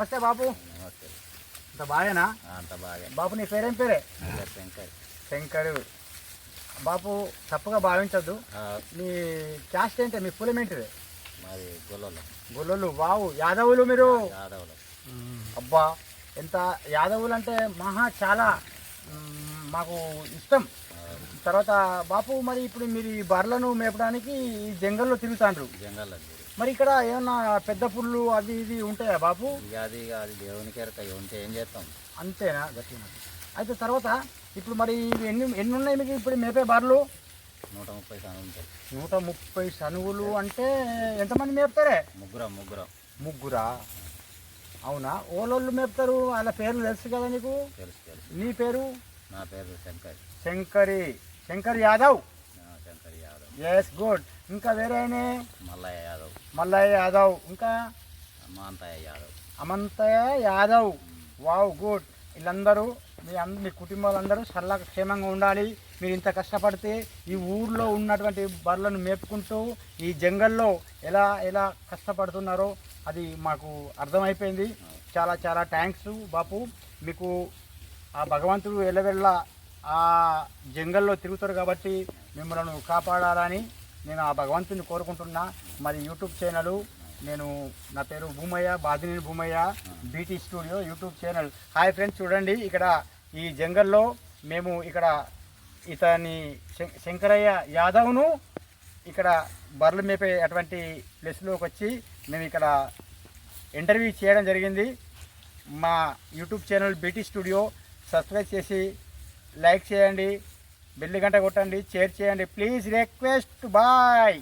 నమస్తే బాపు. నమస్తే. అంత బాగేనా? అంత బాగా. బాపు నీ పేరేం పేరే? శంకర్. శంకరు. బాపు తప్పుగా భావించద్దు. మీ క్యాస్ట్ ఏంటి? మీ కులం ఏంటిది? మాది గొల్లలు. గొల్లలు. వావు, యాదవులు మీరు? యాదవులు. అబ్బా, ఎంత యాదవులు అంటే చాలా మాకు ఇష్టం. తర్వాత బాపు, మరి ఇప్పుడు మీరు ఈ బర్రెలను మేపడానికి ఈ జంగల్లో తిరుగుతాండ్రు. జంగల్ మరి ఇక్కడ ఏమన్నా పెద్ద పుళ్ళు అవి ఇవి ఉంటాయా బాపు? అది దేవునికి ఎరక ఉంటే ఏం చేస్తాం. అంతేనా? గట్టిగా. అయితే తర్వాత ఇప్పుడు మరి ఎన్ని ఎన్ని ఉన్నాయి మీకు ఇప్పుడు మేపే బర్రెలు? 130 సనువులు ఉంటాయి. 130 సనువులు అంటే ఎంతమంది మేపుతారే? ముగ్గురా? అవునా? ఓలోళ్ళు మేపుతారు, వాళ్ళ పేర్లు తెలుసు కదా నీకు? తెలుసు. నీ పేరు? నా పేరు శంకర్. శంకర్ యాదవ్. శంకర్ యాదవ్. Yes, good. ఇంకా వేరే ఆయనే? మల్లయ్య యాదవ్. ఇంకా అమంతయ్య యాదవ్. Wow, good. వీళ్ళందరూ మీ కుటుంబాలందరూ సరళంగా క్షేమంగా ఉండాలి. మీరు ఇంత కష్టపడితే ఈ ఊర్లో ఉన్నటువంటి బర్రెలను మేపుకుంటూ ఈ జంగల్లో ఎలా ఎలా కష్టపడుతున్నారో అది మాకు అర్థమైపోయింది. చాలా చాలా థ్యాంక్స్ బాపు. మీకు ఆ భగవంతుడు ఎల్లవెళ్ళ ఆ జంగల్లో తిరుగుతారు కాబట్టి మిమ్మల్ని కాపాడాలని నేను ఆ భగవంతుని కోరుకుంటున్నా. మరి యూట్యూబ్ ఛానల్ నా పేరు Bhoomaiah, Badineni Bhoomaiah, BT studio YouTube channel. Hi friends, చూడండి ఇక్కడ ఈ జంగల్లో మేము ఇక్కడ ఇతని శంకరయ్య యాదవ్ను ఇక్కడ బర్రెలు మేపే అటువంటి ప్లేస్లోకి వచ్చి మేము ఇక్కడ ఇంటర్వ్యూ చేయడం జరిగింది. మా YouTube channel BT studio subscribe చేసి లైక్ చేయండి, బెల్ గంట కొట్టండి, షేర్ చేయండి. Please request. బాయ్.